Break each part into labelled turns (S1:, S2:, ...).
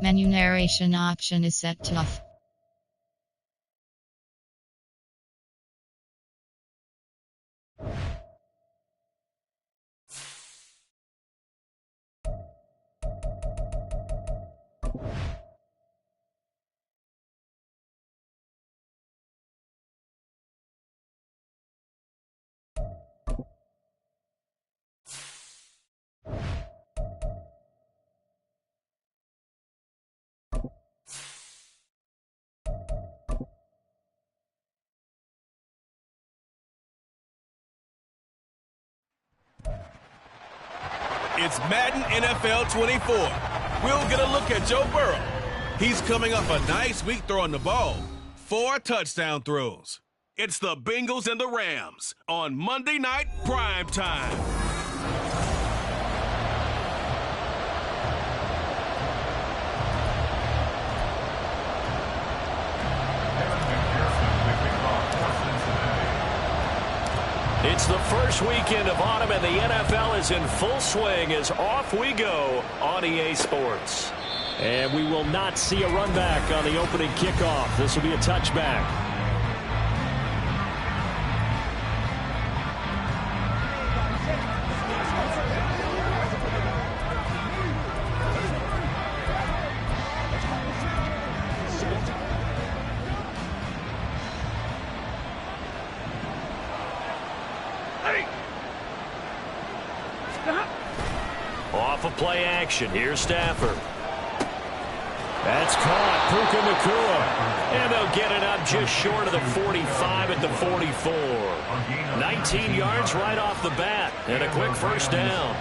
S1: Menu narration option is set to off.
S2: It's Madden NFL 24. We'll get a look at Joe Burrow. He's coming off a nice week throwing the ball. 4 touchdown throws. It's the Bengals and the Rams on Monday Night Prime Time.
S3: It's the first weekend of autumn, and the NFL is in full swing as off we go on EA Sports.
S4: And we will not see a run back on the opening kickoff. This will be a touchback.
S3: Off of play action, here's Stafford. That's caught, Puka Nacua. And they'll get it up just short of the 45 at the 44. 19 yards right off the bat, and a quick first down.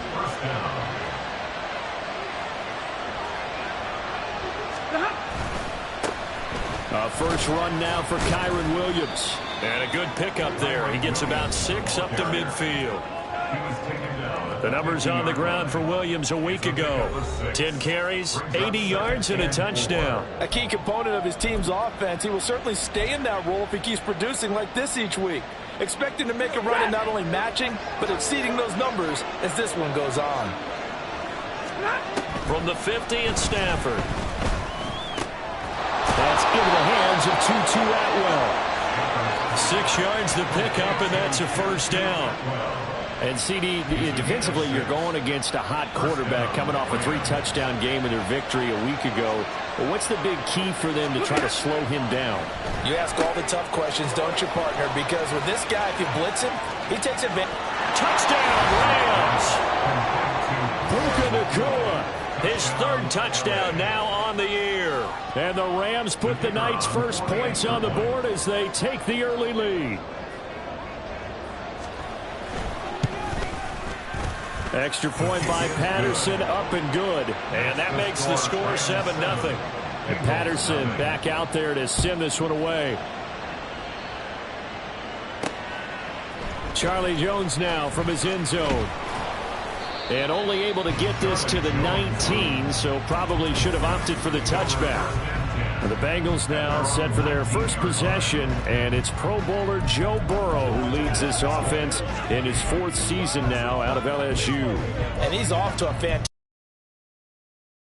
S4: A first run now for Kyren Williams.
S3: And a good pickup there. He gets about 6 up to midfield. The numbers on the ground for Williams a week ago. 10 carries, 80 yards, and a touchdown.
S5: A key component of his team's offense. He will certainly stay in that role if he keeps producing like this each week. Expect him to make a run at not only matching, but exceeding those numbers as this one goes on.
S3: From the 50, it's Stafford.
S4: That's into the hands of Tutu Atwell.
S3: 6 yards the pickup, and that's a first down.
S4: And CD, defensively, you're going against a hot quarterback coming off a 3-touchdown game in their victory a week ago. But what's the big key for them to try to slow him down?
S5: You ask all the tough questions, don't you, partner? Because with this guy, if you blitz him, he takes advantage.
S3: Touchdown, Rams! Puka Nacua, his 3rd touchdown now on the year.
S4: And the Rams put the Knights' first points on the board as they take the early lead. Extra point by Patterson, up and good.
S3: And that makes the score 7-0.
S4: And Patterson back out there to send this one away. Charlie Jones now from his end zone. And only able to get this to the 19, so probably should have opted for the touchback. The Bengals now set for their first possession, and it's Pro Bowler Joe Burrow who leads this offense in his 4th season now out of LSU.
S5: And he's off to a fantastic.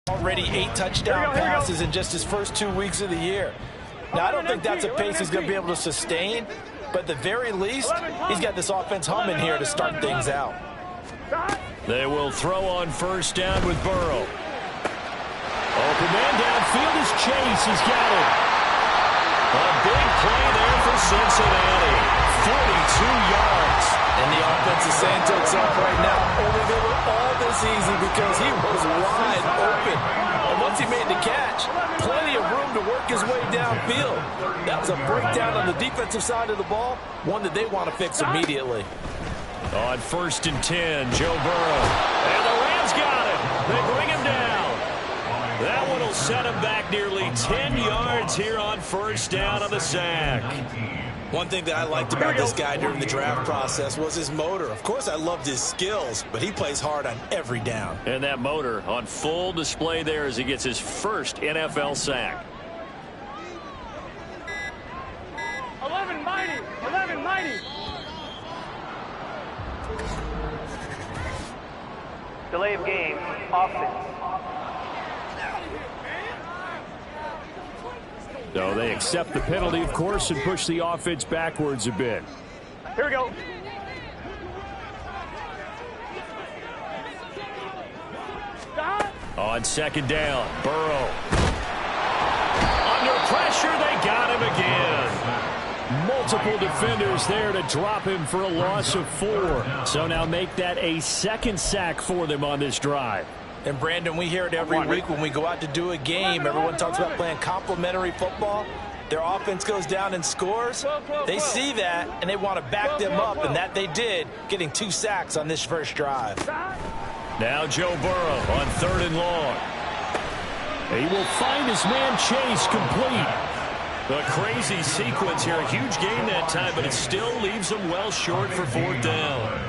S5: Already 8 touchdown passes in just his first 2 weeks of the year. Now, I don't think that's a pace he's going to be able to sustain, but at the very least, he's got this offense humming here to start things out.
S3: They will throw on first down with Burrow. Open man downfield as Chase has got it. A big play there for Cincinnati. 42 yards.
S5: And the offense is saying to itself right now, only they were all this easy because he was wide open. And once he made the catch, plenty of room to work his way downfield. That was a breakdown on the defensive side of the ball, one that they want to fix immediately.
S3: On 1st and 10, Joe Burrow. And the Rams got it. They bring him down. That one will set him back nearly 10 yards here on first down on the sack.
S5: One thing that I liked about this guy during the draft process was his motor. Of course, I loved his skills, but he plays hard on every down.
S3: And that motor on full display there as he gets his first NFL sack.
S6: 11 mighty, 11 mighty. Delay of game, offense.
S4: So they accept the penalty, of course, and push the offense backwards a bit.
S6: Here we go.
S4: On second down, Burrow. Under pressure, they got him again. Multiple defenders there to drop him for a loss of 4. So now make that a second sack for them on this drive.
S5: And, Brandon, we hear it every week when we go out to do a game. Everyone talks about playing complementary football. Their offense goes down and scores. They see that, and they want to back them up, and that they did, getting 2 sacks on this first drive.
S4: Now Joe Burrow on 3rd and long. He will find his man Chase complete.
S3: A crazy sequence here. A huge gain that time, but it still leaves him well short for 4th down.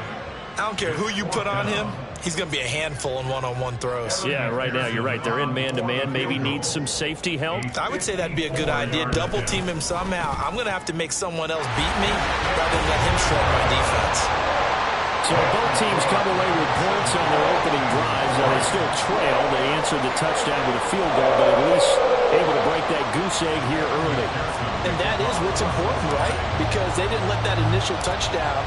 S5: I don't care who you put on him. He's going to be a handful in one-on-one throws.
S4: Yeah, right now you're right. They're in man-to-man. Maybe needs some safety help.
S5: I would say that'd be a good idea. Double team him somehow. I'm going to have to make someone else beat me rather than let him shred my defense.
S4: So both teams come away with points on their opening drives. Now they still trail. They answered the touchdown with a field goal, but at least able to break that goose egg here early.
S5: And that is what's important, right? Because they didn't let that initial touchdown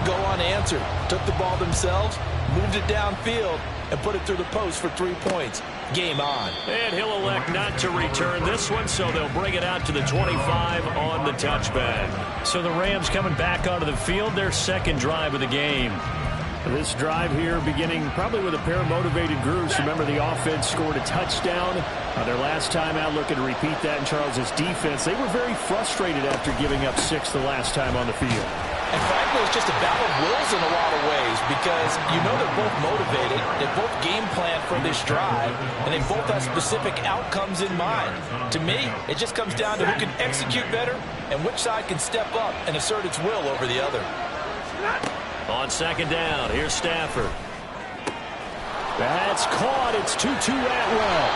S5: go unanswered. Took the ball themselves, moved it downfield, and put it through the post for 3 points. Game on.
S3: And he'll elect not to return this one, so they'll bring it out to the 25 on the touchback.
S4: So the Rams coming back onto the field, their second drive of the game. This drive here beginning probably with a pair of motivated groups. Remember, the offense scored a touchdown. Their last time out, looking to repeat that in Charles' defense. They were very frustrated after giving up 6 the last time on the field.
S5: And frankly, it's just a battle of wills in a lot of ways because you know they're both motivated, they both game plan for this drive, and they both have specific outcomes in mind. To me, it just comes down to who can execute better and which side can step up and assert its will over the other.
S3: On second down, here's Stafford.
S4: That's caught. It's 2-2 Atwell.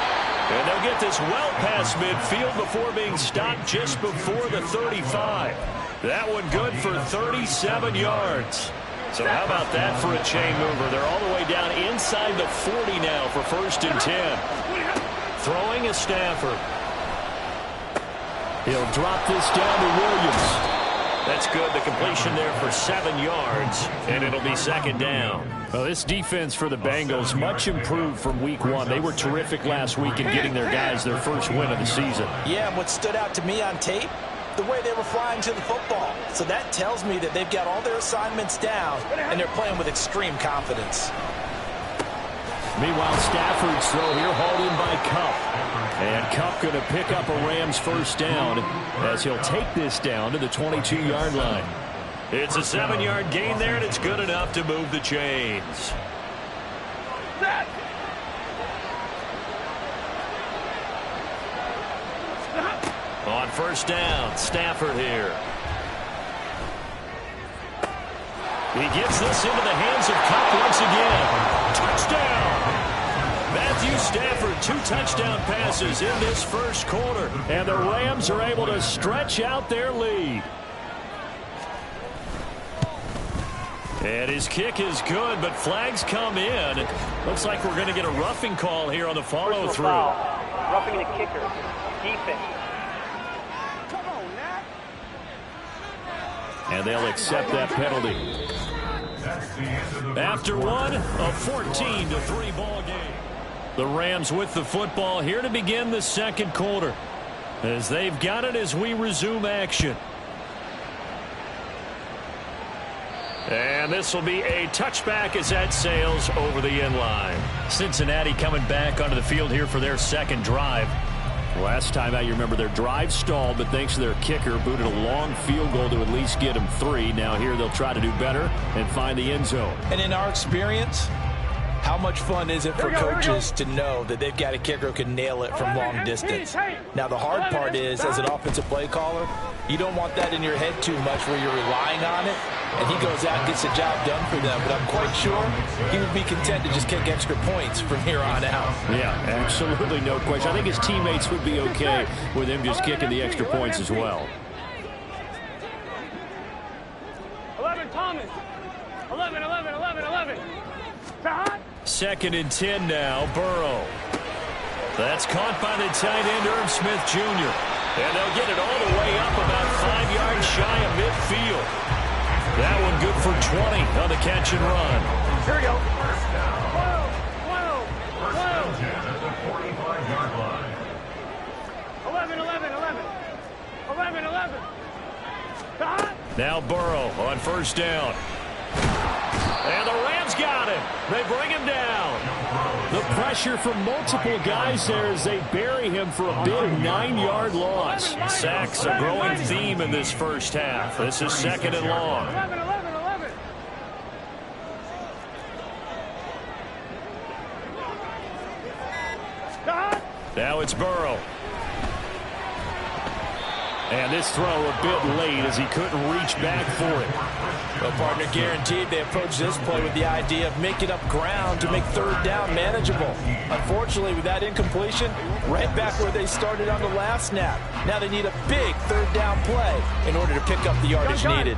S3: And they'll get this well past midfield before being stopped just before the 35. That one good for 37 yards. So how about that for a chain mover? They're all the way down inside the 40 now for 1st and 10. Throwing is Stafford.
S4: He'll drop this down to Williams.
S3: That's good. The completion there for 7 yards, and it'll be 2nd down.
S4: Well, this defense for the Bengals, much improved from week 1. They were terrific last week in getting their guys their first win of the season.
S5: Yeah, and what stood out to me on tape, the way they were flying to the football. So that tells me that they've got all their assignments down, and they're playing with extreme confidence.
S4: Meanwhile, Stafford's throw here hauled in by Kupp. And Kupp going to pick up a Rams first down as he'll take this down to the 22-yard line.
S3: It's a 7-yard gain there, and it's good enough to move the chains. On first down, Stafford here. He gets this into the hands of Kupp once again. Touchdown! Matthew Stafford, 2 touchdown passes in this first quarter.
S4: And the Rams are able to stretch out their lead.
S3: And his kick is good, but flags come in. Looks like we're going to get a roughing call here on the follow-through.
S6: Roughing the kicker. Defense.
S4: And they'll accept that penalty.
S3: After one, a 14-3 ball game.
S4: The Rams with the football here to begin the second quarter, as they've got it as we resume action.
S3: And this will be a touchback as that sails over the end line.
S4: Cincinnati coming back onto the field here for their second drive. Last time out, you remember their drive stalled, but thanks to their kicker, booted a long field goal to at least get them 3. Now here they'll try to do better and find the end zone.
S5: And in our experience, how much fun is it for coaches to know that they've got a kicker who can nail it from long distance? Now, the hard part is, as an offensive play caller, you don't want that in your head too much where you're relying on it, and he goes out and gets the job done for them. But I'm quite sure he would be content to just kick extra points from here on out.
S4: Yeah, absolutely no question. I think his teammates would be okay with him just kicking the extra points as well.
S6: 11, Thomas. 11.
S3: 2nd and 10 now, Burrow. That's caught by the tight end, Irv Smith Jr. And they'll get it all the way up about 5 yards shy of midfield. That one good for 20 on the catch and run.
S6: Here we go. 11.
S3: Now Burrow on first down. And the Rams got him. They bring him down.
S4: The pressure from multiple guys there as they bury him for a big 9-yard loss.
S3: Sacks, a growing theme in this first half. This is 2nd and long.
S6: 11.
S3: Now it's Burrow.
S4: And this throw a bit late as he couldn't reach back for it.
S5: Well, partner, guaranteed they approach this play with the idea of making up ground to make 3rd down manageable. Unfortunately, with that incompletion, right back where they started on the last snap. Now they need a big 3rd down play in order to pick up the yardage needed.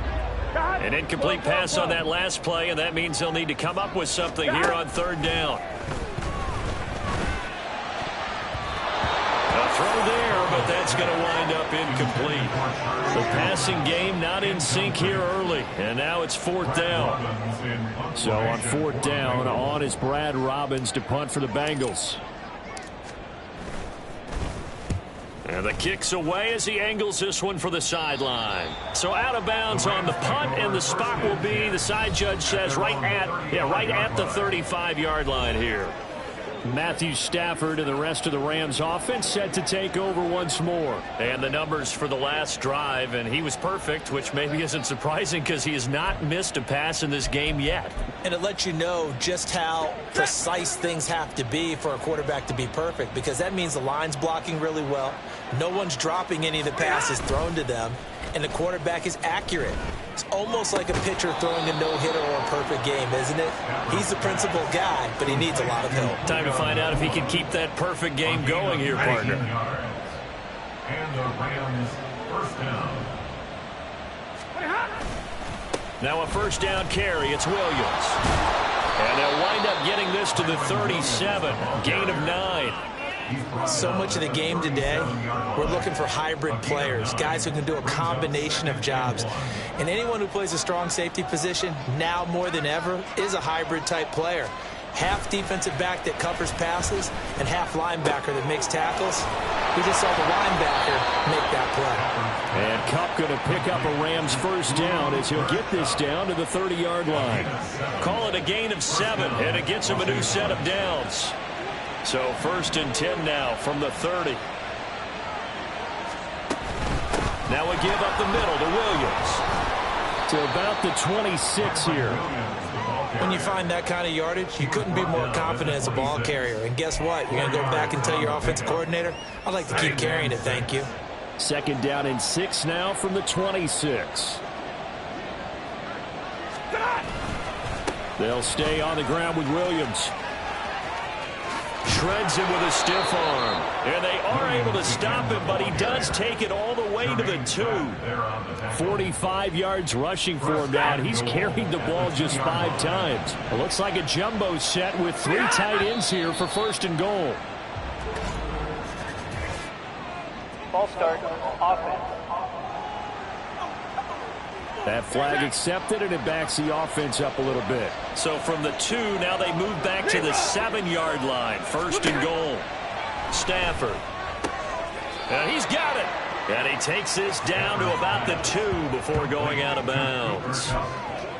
S3: An incomplete pass on that last play, and that means they'll need to come up with something here on 3rd down. A throw there, but that's going to wind up incomplete. The passing game not in sync here early, and now it's 4th down.
S4: So on 4th down, on is Brad Robbins to punt for the Bengals.
S3: And the kick's away as he angles this one for the sideline. So out of bounds on the punt, and the spot will be, the side judge says, right at the 35-yard line here.
S4: Matthew Stafford and the rest of the Rams offense set to take over once more.
S3: And the numbers for the last drive, and he was perfect, which maybe isn't surprising because he has not missed a pass in this game yet.
S5: And it lets you know just how precise things have to be for a quarterback to be perfect, because that means the line's blocking really well, no one's dropping any of the passes thrown to them, and the quarterback is accurate. It's almost like a pitcher throwing a no-hitter or a perfect game, isn't it? He's the principal guy, but he needs a lot of help.
S3: Time to find out if he can keep that perfect game going here, partner.
S7: And the Rams first down.
S3: Now a first down carry. It's Williams. And they'll wind up getting this to the 37. Gain of 9.
S5: So much of the game today, we're looking for hybrid players, guys who can do a combination of jobs. And anyone who plays a strong safety position, now more than ever, is a hybrid type player. Half defensive back that covers passes and half linebacker that makes tackles. We just saw the linebacker make that play.
S4: And Kupp going to pick up a Rams first down as he'll get this down to the 30-yard line.
S3: Call it a gain of 7, and it gets him a new set of downs. So 1st and 10 now from the 30. Now a give up the middle to Williams.
S4: To about the 26 here.
S5: When you find that kind of yardage, you couldn't be more confident as a ball carrier. And guess what? You're going to go back and tell your offensive coordinator, I'd like to keep carrying it, thank you.
S4: 2nd down and 6 now from the 26. They'll stay on the ground with Williams.
S3: Shreds him with a stiff arm. And they are able to stop him, but he does take it all the way to the 2.
S4: 45 yards rushing for him now. He's carried the ball just 5 times. It looks like a jumbo set with 3 tight ends here for 1st and goal.
S6: Ball start, offense.
S4: That flag accepted, and it backs the offense up a little bit.
S3: So from the 2, now they move back to the 7-yard line. 1st and goal. Stafford. And he's got it. And he takes this down to about the 2 before going out of bounds.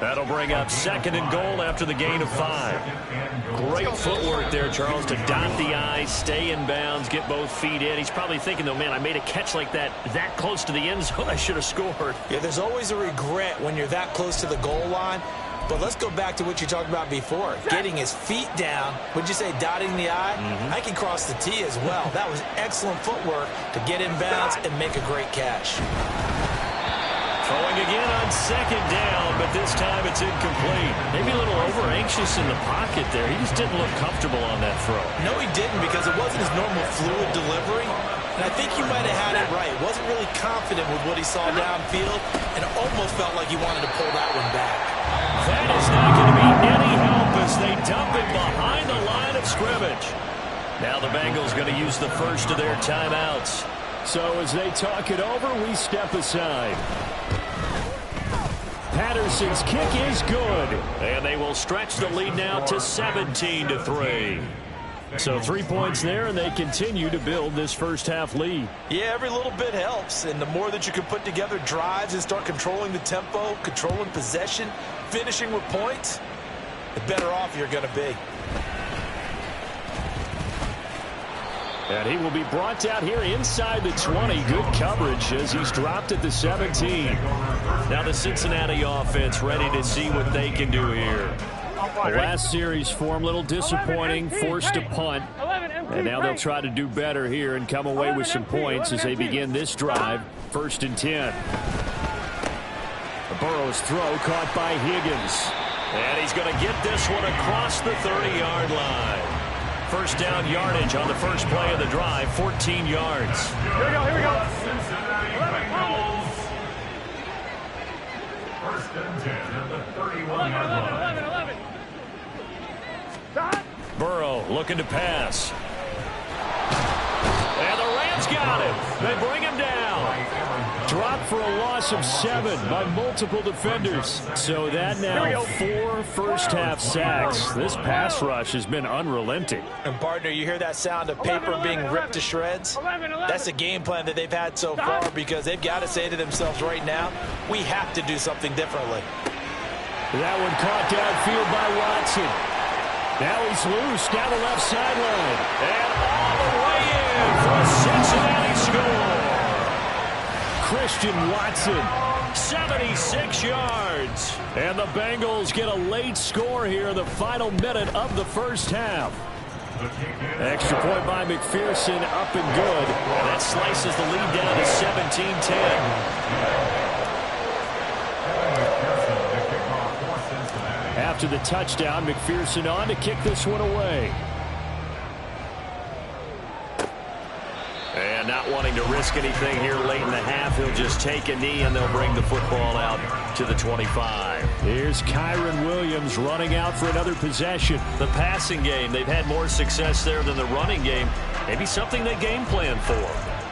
S3: That'll bring up 2nd and goal after the gain of 5. Great footwork there, Charles, to dot the I, stay in bounds, get both feet in. He's probably thinking, though, man, I made a catch like that close to the end zone. I should have scored.
S5: Yeah, there's always a regret when you're that close to the goal line. But let's go back to what you talked about before. Getting his feet down. Would you say dotting the I? I can cross the T as well. That was excellent footwork to get in bounds and make a great catch.
S3: Throwing again on 2nd down, but this time it's incomplete. Maybe a little over-anxious in the pocket there. He just didn't look comfortable on that throw.
S5: No, he didn't, because it wasn't his normal fluid delivery. And I think you might have had it right. Wasn't really confident with what he saw downfield, and it almost felt like he wanted to pull that one back.
S3: That is not going to be any help as they dump it behind the line of scrimmage. Now the Bengals going to use the first of their timeouts.
S4: So as they talk it over, we step aside. Patterson's kick is good.
S3: And they will stretch the lead now to 17-3.
S4: So 3 points there, and they continue to build this first half lead.
S5: Yeah, every little bit helps, and the more that you can put together drives and start controlling the tempo, controlling possession, finishing with points, the better off you're going to be.
S4: And he will be brought down here inside the 20. Good coverage as he's dropped at the 17.
S3: Now the Cincinnati offense ready to see what they can do here.
S4: The last series for him, a little disappointing, forced to punt. And now they'll try to do better here and come away with some points as they begin this drive. 1st and 10. The Burrow's throw caught by Higgins.
S3: And he's going to get this one across the 30-yard line. First down yardage on the first play of the drive, 14 yards.
S6: Here we go, here we go.
S7: Cincinnati Bengals. 1st and 10 at the 31-yard line.
S6: 11.
S3: Burrow looking to pass. And the Rams got him. They bring him down.
S4: Dropped for a loss of 7 by multiple defenders. So that now 4 first-half sacks. This pass rush has been unrelenting.
S5: And, partner, you hear that sound of paper being ripped to shreds? That's a game plan that they've had so far because they've got to say to themselves right now, we have to do something differently.
S4: That one caught downfield by Watson. Now he's loose down the left sideline.
S3: And all the way in for a Cincinnati score.
S4: Christian Watson.
S3: 76 yards.
S4: And the Bengals get a late score here in the final minute of the first half. Extra point by McPherson, up and good.
S3: And that slices the lead down to 17-10.
S4: After the touchdown, McPherson on to kick this one away.
S3: And not wanting to risk anything here late in the half, he'll just take a knee and they'll bring the football out to the 25.
S4: Here's Kyren Williams running out for another possession.
S3: The passing game, they've had more success there than the running game. Maybe something they game plan for.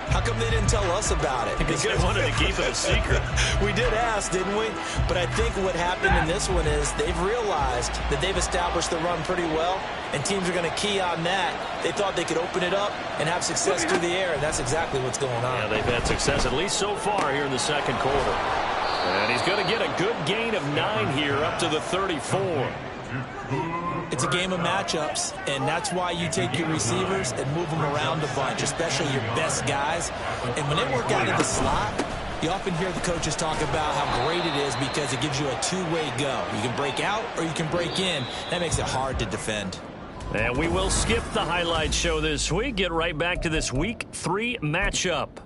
S5: How come they didn't tell us about it?
S3: Because they wanted to keep it a secret.
S5: We did ask, didn't we? But I think what happened in this one is they've realized that they've established the run pretty well, and teams are going to key on that. They thought they could open it up and have success through the air, and that's exactly what's going on.
S3: Yeah, they've had success, at least so far here in the second quarter. And he's going to get a good gain of 9 here up to the 34.
S5: It's a game of matchups, and that's why you take your receivers and move them around a bunch, especially your best guys. And when they work out of the slot, you often hear the coaches talk about how great it is because it gives you a two-way go. You can break out or you can break in. That makes it hard to defend.
S3: And we will skip the highlight show this week. Get right back to this Week 3 matchup.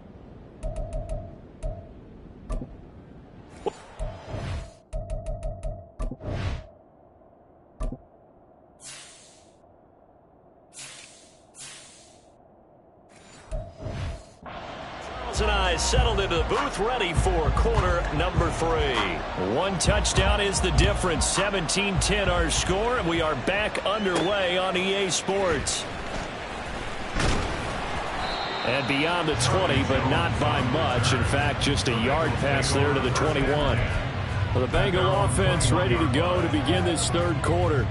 S3: And I settled into the booth ready for quarter number 3.
S4: One touchdown is the difference. 17-10 our score, and we are back underway on EA Sports. And beyond the 20, but not by much. In fact, just a yard pass there to the 21. Well, the Bengal offense ready to go to begin this third quarter.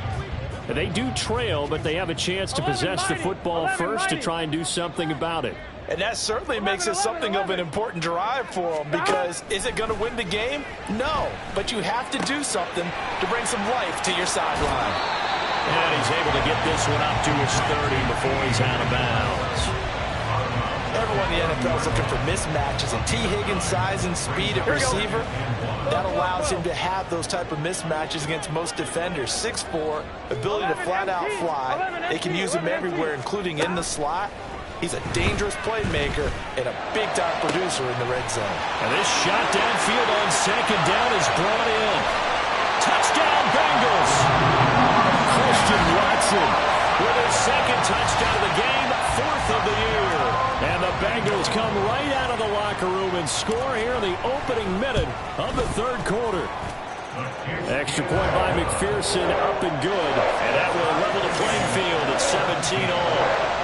S4: They do trail, but they have a chance to possess the football first to try and do something about it.
S5: And that certainly makes it something of an important drive for them because is it going to win the game? No, but you have to do something to bring some life to your sideline.
S3: And he's able to get this one up to his 30 before he's out of bounds.
S5: Everyone in the NFL is looking for mismatches, and T. Higgins' size and speed at receiver, that allows him to have those type of mismatches against most defenders. 6'4", ability to flat-out fly. They can use him everywhere, including in the slot. He's a dangerous playmaker and a big-time producer in the red zone.
S4: And this shot downfield on second down is brought in. Touchdown, Bengals! Christian Watson with his second touchdown of the game, 4th of the year. And the Bengals come right out of the locker room and score here in the opening minute of the third quarter. Extra point by McPherson, up and good.
S3: And that will level the playing field at 17-all.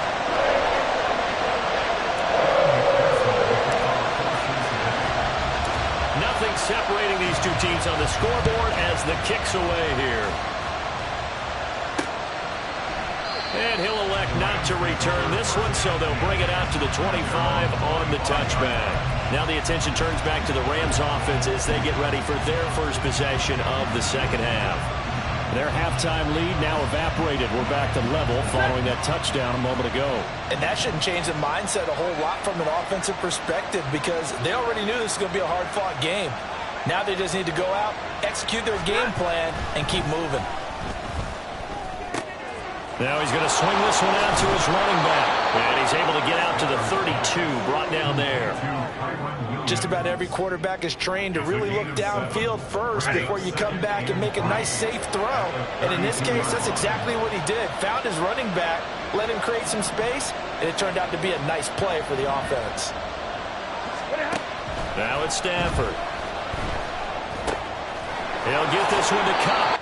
S3: nothing separating these two teams on the scoreboard as the kick's away here. And he'll elect not to return this one, so they'll bring it out to the 25 on the touchback. Now the attention turns back to the Rams offense as they get ready for their first possession of the second half.
S4: Their halftime lead now evaporated. We're back to level following that touchdown a moment ago.
S5: And that shouldn't change the mindset a whole lot from an offensive perspective because they already knew this was going to be a hard-fought game. Now they just need to go out, execute their game plan, and keep moving.
S3: Now he's going to swing this one out to his running back. And he's able to get out to the 32, brought down there.
S5: Just about every quarterback is trained to really look downfield first before you come back and make a nice, safe throw. And in this case, that's exactly what he did. Found his running back, let him create some space, and it turned out to be a nice play for the offense.
S3: Now it's Stafford. He'll get this one to Kupp.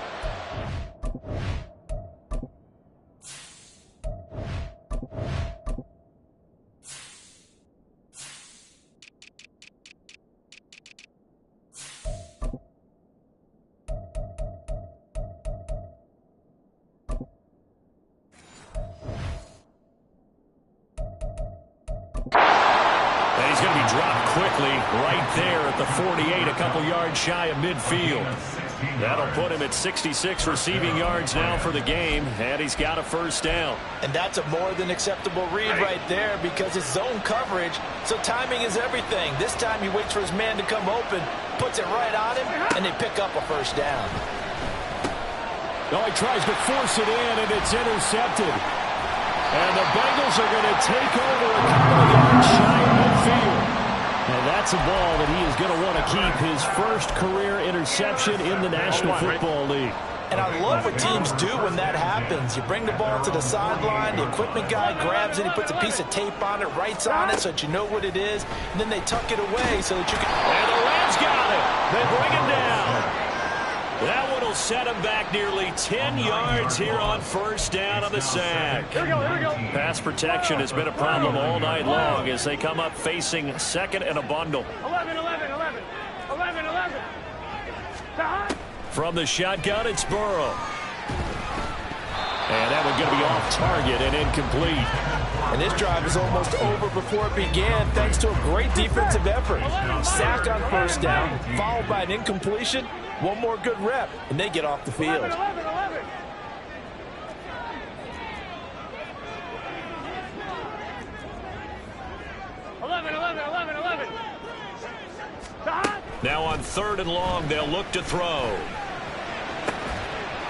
S3: Right there at the 48, a couple yards shy of midfield. That'll put him at 66 receiving yards now for the game, and he's got a first down.
S5: And that's a more than acceptable read right there because it's zone coverage, so timing is everything. This time he waits for his man to come open, puts it right on him, and they pick up a first down.
S4: Oh, he tries to force it in, and it's intercepted. And the Bengals are going to take over a couple of yards shy of midfield. And that's a ball that he is going to want to keep, his first career interception in the National Football League.
S5: And I love what teams do when that happens. You bring the ball to the sideline, the equipment guy grabs it, he puts a piece of tape on it, writes on it so that you know what it is, and then they tuck it away so that you can...
S3: And the Rams got it. They bring him down. That one will set him back nearly 10 yards here on first down on the sack.
S6: Here we go, here we go.
S3: Pass protection has been a problem all night long as they come up facing second and a bundle.
S6: 11, 11, 11. 11, 11.
S3: From the shotgun, it's Burrow. And that one going to be off target and incomplete.
S5: And this drive is almost over before it began thanks to a great defensive effort. Sack on first down, followed by an incompletion. One more good rep, and they get off the field.
S6: 11, 11, 11.
S3: Now on third and long, they'll look to throw.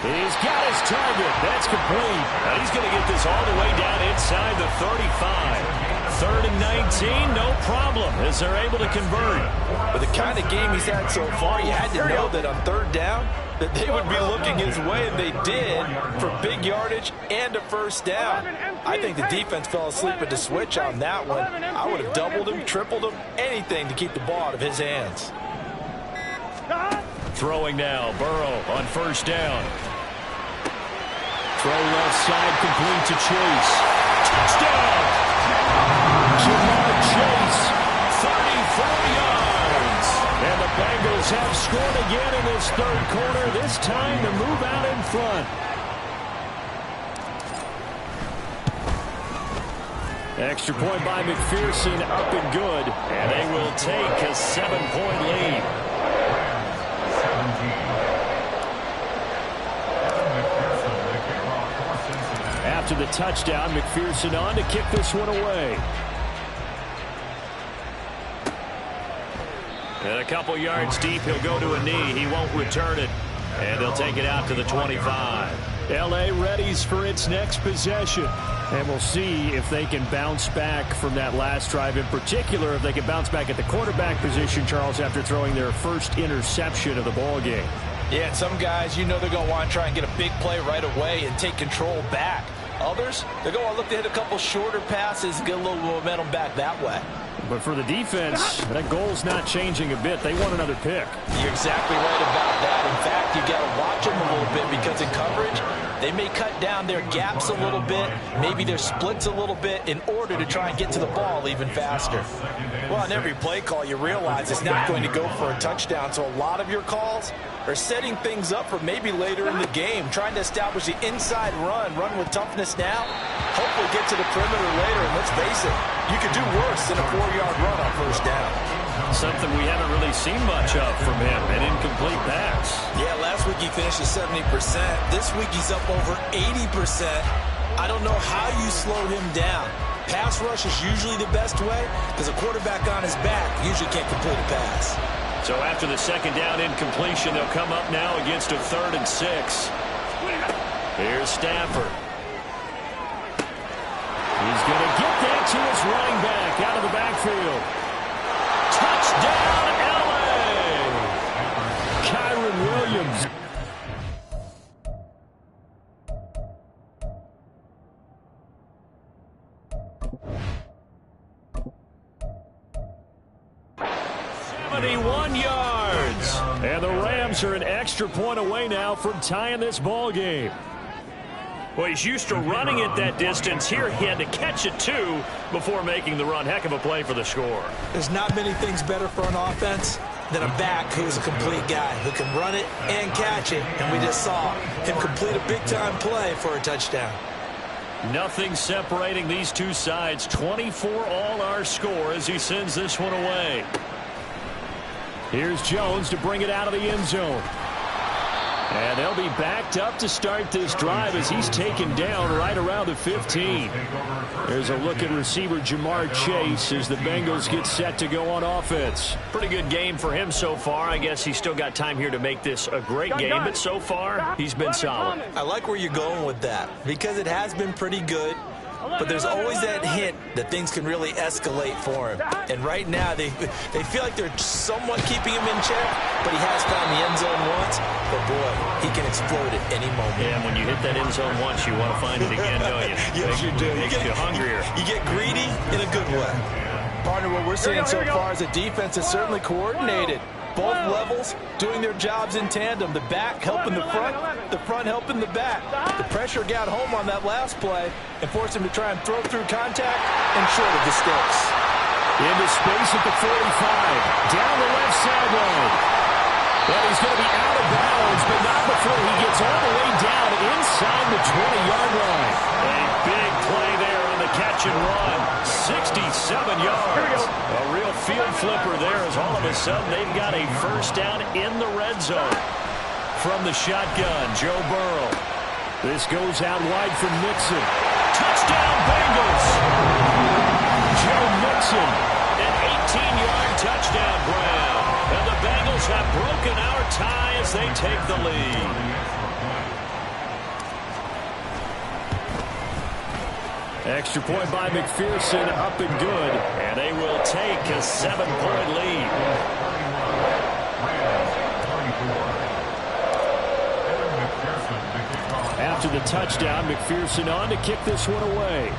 S3: He's got his target. That's complete. And he's going to get this all the way down inside the 35. Third and 19, no problem, as they're able to convert.
S5: With the kind of game he's had so far, you had to know that on third down, that they would be looking his way, and they did, for big yardage and a first down. I think the defense fell asleep at the switch on that one. I would have doubled him, tripled him, anything to keep the ball out of his hands.
S3: Throwing now, Burrow on first down. Throw left side, complete to Chase. Touchdown! Jamar Chase, 34 yards. And the Bengals have scored again in this third quarter, this time to move out in front. Extra point by McPherson, up and good. And they will take a 7-point lead. After the touchdown, McPherson on to kick this one away. And a couple yards deep, he'll go to a knee. He won't return it. And they'll take it out to the 25. L.A. readies for its next possession. And we'll see if they can bounce back from that last drive. In particular, if they can bounce back at the quarterback position, Charles, after throwing their first interception of the ball game.
S5: Yeah, and some guys, you know they're going to want to try and get a big play right away and take control back. Others, they're going to look to hit a couple shorter passes and get a little momentum back that way.
S4: But for the defense, that goal's not changing a bit. They want another pick.
S5: You're exactly right about that. In fact, fact, you've got to watch them a little bit because in coverage, they may cut down their gaps a little bit, maybe their splits a little bit in order to try and get to the ball even faster. Well, on every play call, you realize it's not going to go for a touchdown, so a lot of your calls are setting things up for maybe later in the game, trying to establish the inside run with toughness now, hopefully get to the perimeter later, and let's face it, you could do worse than a 4-yard run on first down.
S3: Something we haven't really seen much of from him, an incomplete pass.
S5: Yeah, last week he finished at 70%. This week he's up over 80%. I don't know how you slow him down. Pass rush is usually the best way because a quarterback on his back usually can't complete a pass.
S3: So after the second down incompletion, they'll come up now against a 3rd and 6. Here's Stafford. He's going to get that to his running back out of the backfield. Touchdown, LA!
S4: Kyren Williams. Yards. And the Rams are an extra point away now from tying this ball game.
S3: Well, he's used to running it that distance. Here he had to catch it, too, before making the run. Heck of a play for the score.
S5: There's not many things better for an offense than a back who's a complete guy who can run it and catch it. And we just saw him complete a big-time play for a touchdown.
S3: Nothing separating these two sides. 24 all our score as he sends this one away.
S4: Here's Jones to bring it out of the end zone. And they'll be backed up to start this drive as he's taken down right around the 15. There's a look at receiver Jamar Chase as the Bengals get set to go on offense.
S3: Pretty good game for him so far. I guess he's still got time here to make this a great game, but so far he's been solid.
S5: I like where you're going with that because it has been pretty good. But there's always that hint that things can really escalate for him. And right now, they feel like they're somewhat keeping him in check, but he has found the end zone once. But, boy, he can explode at any moment.
S3: Yeah, and when you hit that end zone once, you want to find it again, don't you?
S5: Yes, you do.
S3: Makes you hungrier.
S5: You get greedy in a good way. Partner, what we're seeing so far is a defense that's certainly coordinated. Both levels doing their jobs in tandem. The back helping the front helping the back. The pressure got home on that last play and forced him to try and throw through contact and short of the sticks.
S4: Into space at the 45. Down the left sideline. And he's going to be out of bounds, but not before he gets all the way down inside the 20-yard line.
S3: A big play there on the catch and run. 67 yards. A real field flipper there as all of a sudden they've got a first down in the red zone. From the shotgun, Joe Burrow.
S4: This goes out wide from Mixon.
S3: Touchdown, Bengals.
S4: Joe Mixon.
S3: An 18-yard touchdown, Brown. And the Bengals have broken our tie as they take the lead.
S4: Extra point by McPherson, up and good.
S3: And they will take a 7-point lead.
S4: After the touchdown, McPherson on to kick this one away.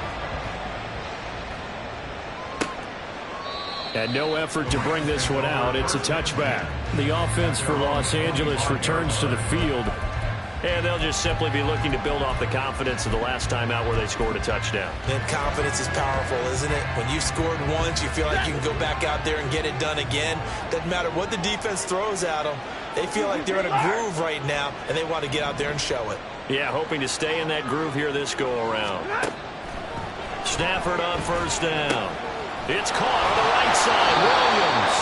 S4: And no effort to bring this one out. It's a touchback. The offense for Los Angeles returns to the field.
S3: And they'll just simply be looking to build off the confidence of the last time out where they scored a touchdown.
S5: And confidence is powerful, isn't it? When you've scored once, you feel like you can go back out there and get it done again. Doesn't matter what the defense throws at them. They feel like they're in a groove right now, and they want to get out there and show it.
S3: Yeah, hoping to stay in that groove here this go-around. Stafford on first down. It's caught on the right side. Williams.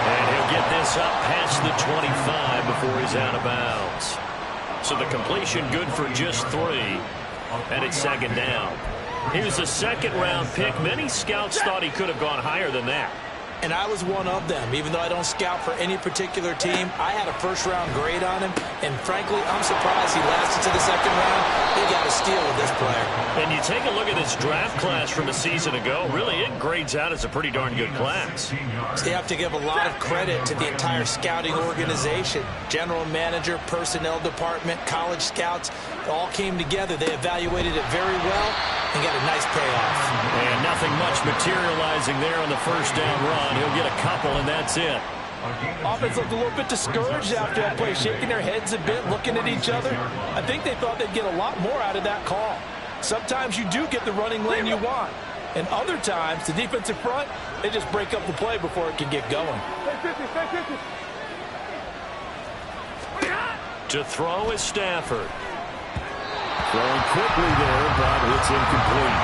S3: And he'll get this up past the 25 before he's out of bounds. So the completion good for just 3. And it's second down. He was a second-round pick. Many scouts thought he could have gone higher than that.
S5: And I was one of them. Even though I don't scout for any particular team, I had a first-round grade on him. And frankly, I'm surprised he lasted to the second round. They got a steal with this player.
S3: And you take a look at this draft class from a season ago. Really, it grades out as a pretty darn good class.
S5: They have to give a lot of credit to the entire scouting organization. General manager, personnel department, college scouts, all came together. They evaluated it very well and got a nice payoff.
S3: And nothing much materializing there on the first down run. He'll get a couple, and that's it.
S5: Offense looked a little bit discouraged after that play, shaking their heads a bit, looking at each other. I think they thought they'd get a lot more out of that call. Sometimes you do get the running lane you want. And other times, the defensive front, they just break up the play before it can get going.
S3: To throw is Stafford.
S4: Throwing quickly there, but it's incomplete.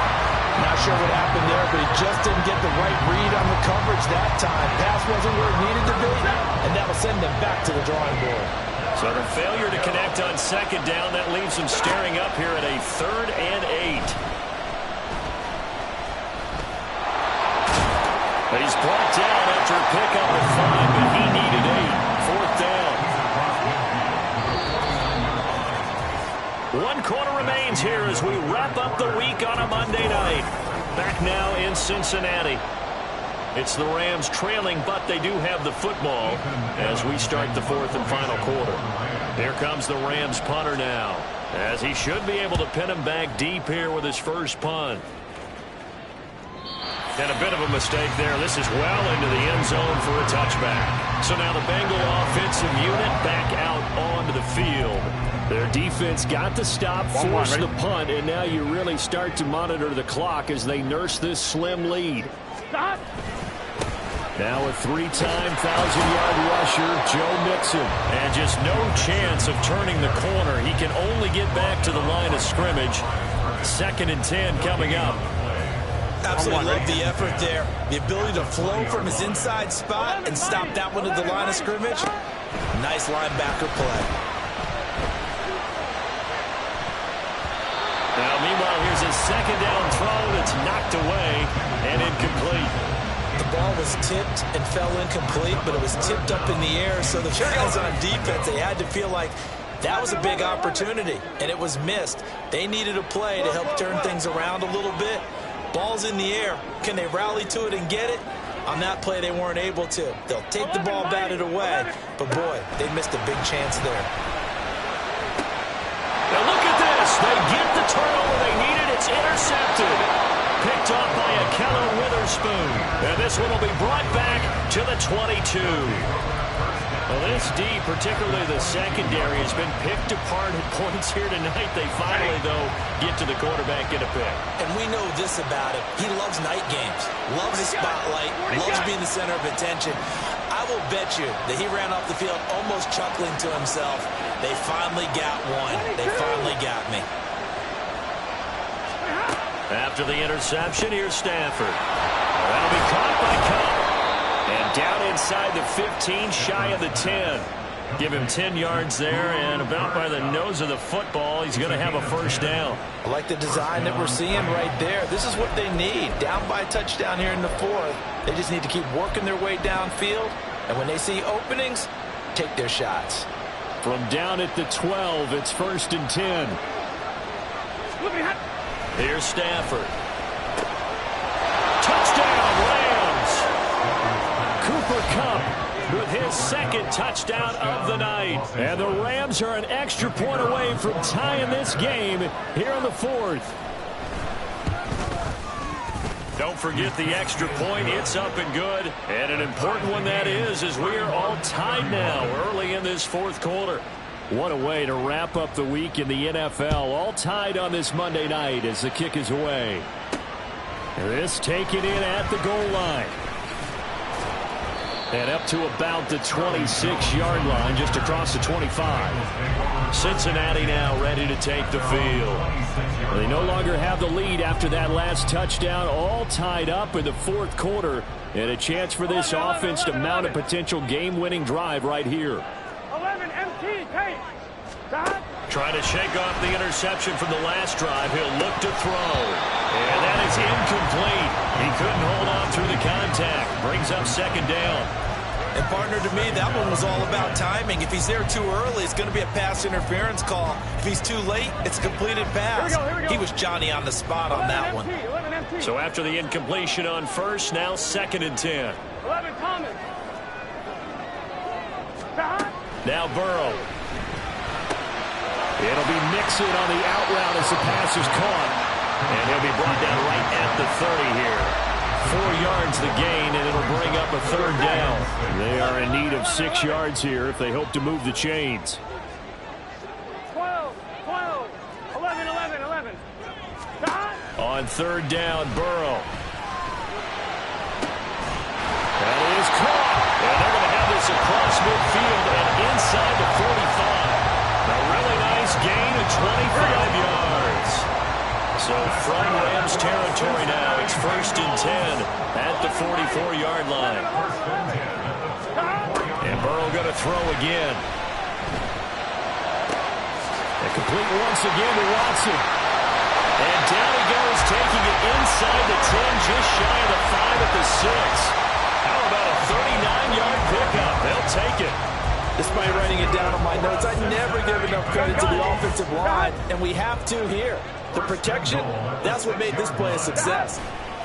S5: Not sure what happened there, but he just didn't get the right read on the coverage that time. Pass wasn't where it needed to be, and that'll send them back to the drawing board.
S3: So the failure to connect on second down, that leaves them staring up here at a 3rd and 8. He's brought down after a pickup of 5, but he needed 8. 4th down. 1 quarter remains here as we wrap up the week on a Monday night. Back now in Cincinnati. It's the Rams trailing, but they do have the football as we start the 4th and final quarter. Here comes the Rams punter now, as he should be able to pin him back deep here with his first punt. And a bit of a mistake there. This is well into the end zone for a touchback. So now the Bengal offensive unit back out onto the field. Their defense got the stop, forced the punt, and now you really start to monitor the clock as they nurse this slim lead.
S6: Stop.
S3: Now a 3-time 1,000-yard rusher, Joe Mixon. And just no chance of turning the corner. He can only get back to the line of scrimmage. 2nd and 10 coming up.
S5: Absolutely love the effort there. The ability to flow from his inside spot and stop that one at the line of scrimmage. Nice linebacker play.
S3: Now, meanwhile, here's a 2nd down throw that's knocked away and incomplete.
S5: The ball was tipped and fell incomplete, but it was tipped up in the air, so the guys on defense, they had to feel like that was a big opportunity, and it was missed. They needed a play to help turn things around a little bit. Ball's in the air. Can they rally to it and get it? On that play, they weren't able to. They'll take the ball, bat it away, but boy, they missed a big chance there.
S3: Now look at this. They get the turnover they needed. It's intercepted. Picked off by Akello Witherspoon. And this one will be brought back to the 22. Well, this D, particularly the secondary, has been picked apart at points here tonight. They finally, though, get to the quarterback, get a pick.
S5: And we know this about him. He loves night games, loves the spotlight, loves being the center of attention. I will bet you that he ran off the field almost chuckling to himself. They finally got one. They finally got me.
S3: After the interception, here's Stafford. That'll be caught by Cup. And down inside the 15, shy of the 10. Give him 10 yards there, and about by the nose of the football, he's going to have a first down.
S5: I like the design that we're seeing right there. This is what they need. Down by a touchdown here in the 4th. They just need to keep working their way downfield, and when they see openings, take their shots.
S4: From down at the 12, it's 1st and 10.
S3: Here's Stafford. Touchdown, Rams! Cooper Kupp with his 2nd touchdown of the night. And the Rams are an extra point away from tying this game here in the 4th. Don't forget the extra point. It's up and good. And an important one that is, as we are all tied now early in this 4th quarter. What a way to wrap up the week in the NFL. All tied on this Monday night as the kick is away. This taken in at the goal line. And up to about the 26-yard line, just across the 25. Cincinnati now ready to take the field. They no longer have the lead after that last touchdown. All tied up in the 4th quarter. And a chance for this offense to mount a potential game-winning drive right here.
S6: 11 MT, Tate.
S3: Trying to shake off the interception from the last drive. He'll look to throw. And that is incomplete. He couldn't hold on through the contact. Brings up 2nd down.
S5: And partner, to me, that one was all about timing. If he's there too early, it's going to be a pass interference call. If he's too late, it's a completed pass.
S6: Here we go.
S5: He was Johnny on the spot on that one.
S6: 11 MT.
S3: So after the incompletion on first, now 2nd and 10.
S6: 11 Thomas.
S3: Now Burrow. It'll be Mixon on the out route as the pass is caught. And he'll be brought down right at the 30 here. 4 yards the gain, and it'll bring up a third down.
S4: They are in need of 6 yards here if they hope to move the chains.
S6: 12, 12, 11, 11, 11.
S3: On third down, Burrow. That is caught. And they're going to have this across midfield and inside the 45. A really nice gain of 25 yards. So from Rams territory now, it's 1st and 10 at the 44-yard line. And Burrow going to throw again. And complete once again to Watson. And down he goes, taking it inside the 10, just shy of the 5 at the 6. How about a 39-yard pickup? They'll take it.
S5: Despite writing it down on my notes, I never give enough credit to the offensive line, and we have to here. The protection, that's what made this play a success.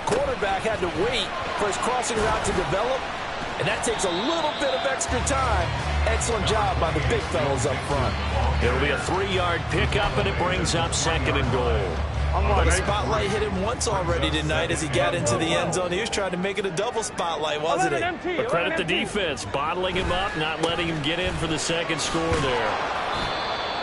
S5: Quarterback had to wait for his crossing route to develop, and that takes a little bit of extra time. Excellent job by the big fellows up front.
S3: It'll be a 3-yard pickup, and it brings up 2nd and goal.
S5: Well, the spotlight hit him once already tonight as he got into the end zone. He was trying to make it a double spotlight, wasn't he?
S3: But credit the defense, bottling him up, not letting him get in for the second score there.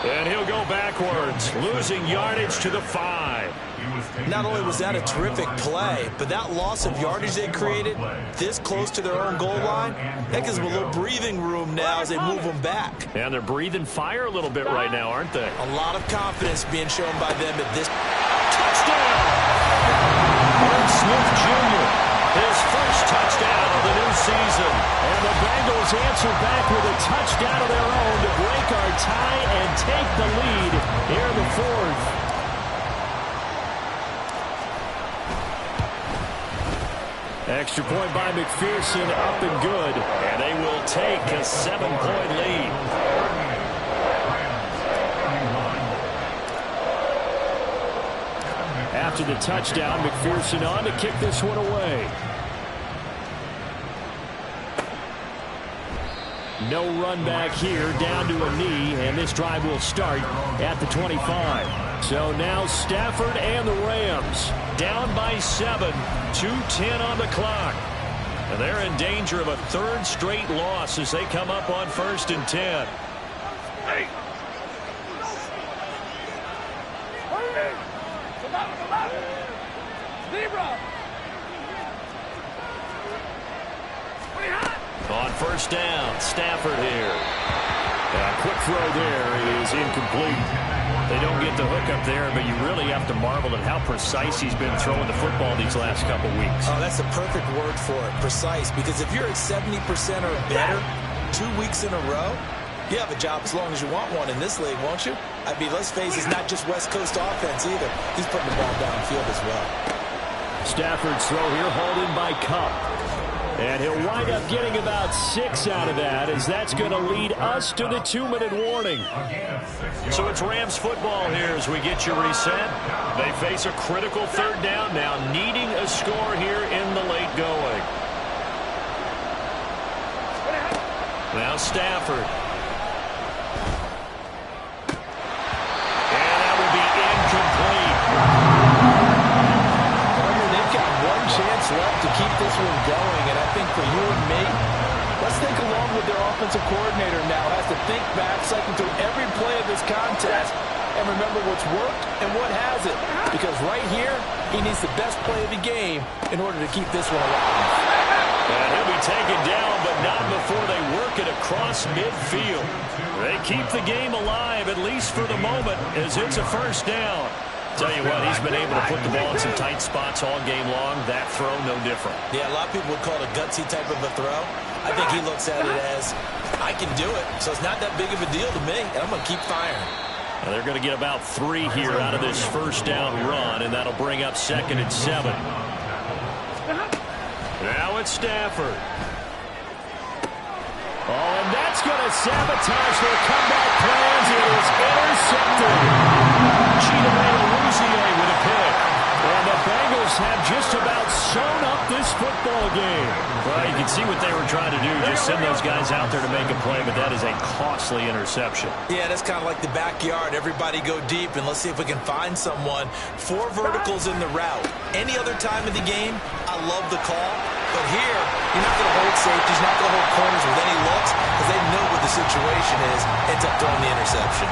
S3: And he'll go backwards, losing yardage to the 5.
S5: Not only was that a terrific play, but that loss of yardage they created this close to their own goal line, that gives them a little breathing room now as they move them back.
S3: And they're breathing fire a little bit right now, aren't they?
S5: A lot of confidence being shown by them at this.
S3: Touchdown! Art Smith Jr., his first touchdown of the new season. And the Bengals answer back with a touchdown of their own to break our tie and take the lead here in the 4th. Extra point by McPherson, up and good. And they will take a 7-point lead. After the touchdown, McPherson on to kick this one away. No run back here, down to a knee, and this drive will start at the 25. So now Stafford and the Rams down by 7, 2:10 on the clock. And they're in danger of a 3rd straight loss as they come up on 1st and 10.
S6: Hey. Zebra.
S3: On 1st down, Stafford here. Quick throw there is incomplete. They don't get the hook up there, but you really have to marvel at how precise he's been throwing the football these last couple weeks.
S5: Oh, that's the perfect word for it, precise, because if you're at 70% or better 2 weeks in a row, you have a job as long as you want one in this league, won't you? I mean, let's face it, it's not just West Coast offense either. He's putting the ball downfield as well.
S3: Stafford's throw here hauled in by Kupp. And he'll wind up getting about 6 out of that, as that's going to lead us to the 2-minute warning. So it's Rams football here as we get you reset. They face a critical 3rd down now, needing a score here in the late going. Now Stafford. And that will be incomplete.
S5: They've got one chance left to keep this one going, and I think for you and me, let's think along with their offensive coordinator now. Has to think back, cycle through every play of this contest, and remember what's worked and what hasn't. Because right here, he needs the best play of the game in order to keep this one alive.
S3: And he'll be taken down, but not before they work it across midfield. They keep the game alive, at least for the moment, as it's a 1st down. Tell you what, he's been able to put the ball in some tight spots all game long. That throw, no different.
S5: Yeah, a lot of people would call it a gutsy type of a throw. I think he looks at it as, I can do it, so it's not that big of a deal to me, and I'm going to keep firing.
S3: Now they're going to get about 3 here out of this 1st down run, and that'll bring up 2nd and 7. Now it's Stafford. Oh, and that's going to sabotage their comeback plans. It is intercepted. Chidobe Awuzie with a pick. And the Bengals have just about sewn up this football game. Well, you can see what they were trying to do. Just send those guys out there to make a play, but that is a costly interception.
S5: Yeah, that's kind of like the backyard. Everybody go deep, and let's see if we can find someone. 4 verticals in the route. Any other time of the game, I to love the call, but here, you're not going to hold safeties, not going to hold corners with any looks, because they know what the situation is, ends up throwing the interception.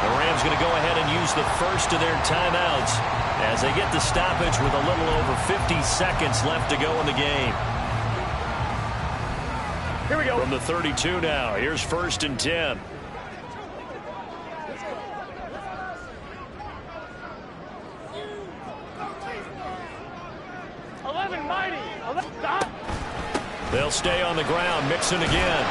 S3: The Rams going to go ahead and use the first of their timeouts as they get the stoppage with a little over 50 seconds left to go in the game.
S6: Here we go.
S3: From the 32 now, here's 1st and 10. They'll stay on the ground. Mixon again.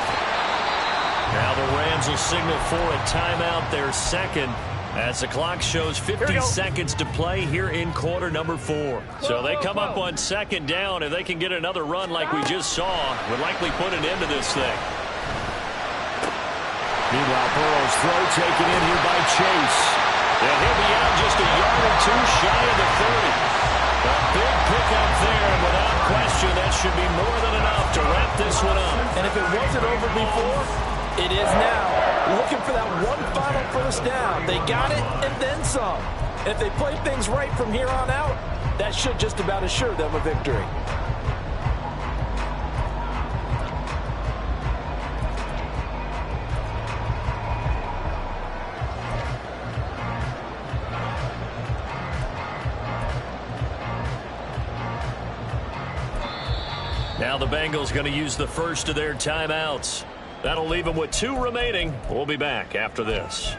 S3: Now the Rams will signal for a timeout, their second, as the clock shows 50 seconds to play here in quarter number 4. So they come up on 2nd down. If they can get another run like we just saw, would likely put an end to this thing.
S4: Meanwhile, Burrow's throw taken in here by Chase.
S3: And he'll be out just a yard or two shy of the 30. A big pickup there, and without question, that should be more than enough to wrap this one up.
S5: And if it wasn't over before, it is now. Looking for that one final first down. They got it and then some. And if they play things right from here on out, that should just about assure them a victory.
S3: Now the Bengals going to use the first of their timeouts. That'll leave them with 2 remaining. We'll be back after this.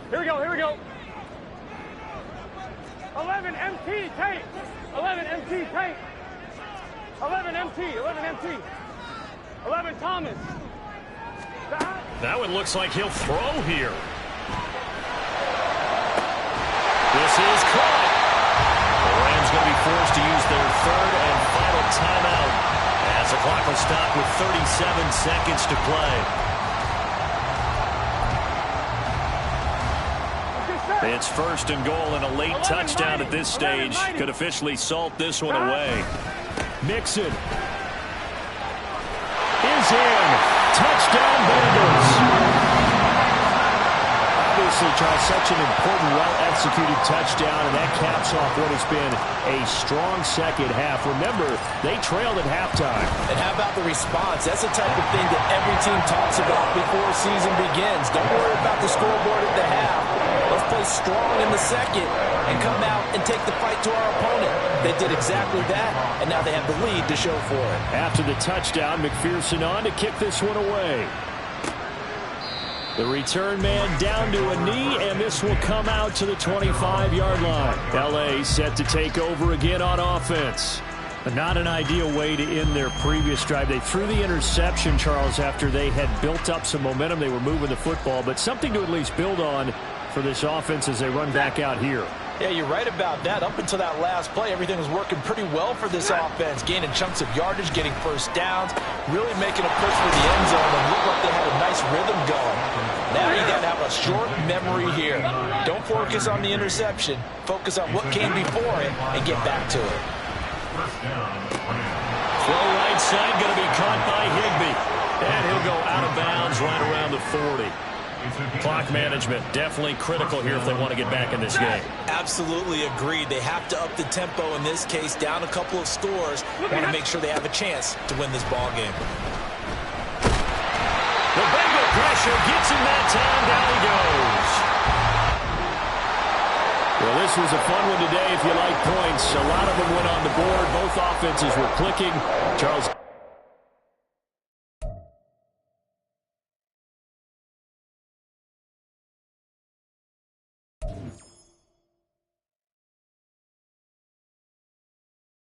S6: Here we go, here we go. 11 MT, tank. 11 MT, tank. 11 MT, 11 MT. 11 Thomas.
S3: That one looks like he'll throw here. This is caught. The Rams going to be forced to use their 3rd and final timeout as the clock will stop with 37 seconds to play. It's 1st and goal, and a late touchdown at this stage could officially salt this one away.
S4: Mixon is in. Touchdown, Bengals. Obviously, Charles, such an important, well-executed touchdown, and that caps off what has been a strong second half. Remember, they trailed at halftime.
S5: And how about the response? That's the type of thing that every team talks about before a season begins. Don't worry about the scoreboard at the half. Let's play strong in the second and come out and take the fight to our opponent. They did exactly that, and now they have the lead to show for it.
S4: After the touchdown, McPherson on to kick this one away. The return man down to a knee, and this will come out to the 25-yard line. L.A. set to take over again on offense. But not an ideal way to end their previous drive. They threw the interception, Charles, after they had built up some momentum. They were moving the football, but something to at least build on for this offense as they run back out here.
S5: Yeah, you're right about that. Up until that last play, everything was working pretty well for this offense. Gaining chunks of yardage, getting first downs, really making a push for the end zone, and looked like they had a nice rhythm going. Now you got to have a short memory here. Don't focus on the interception. Focus on what came before it and get back to it.
S3: Throw right side, going to be caught by Higbee. And he'll go out of bounds right around the 40. Clock management definitely critical here if they want to get back in this game.
S5: Absolutely agreed. They have to up the tempo in this case, down a couple of scores. Want to make sure they have a chance to win this ball game.
S3: The Bengal pressure gets him that time. Down he goes.
S4: Well, this was a fun one today if you like points. A lot of them went on the board. Both offenses were clicking. Charles.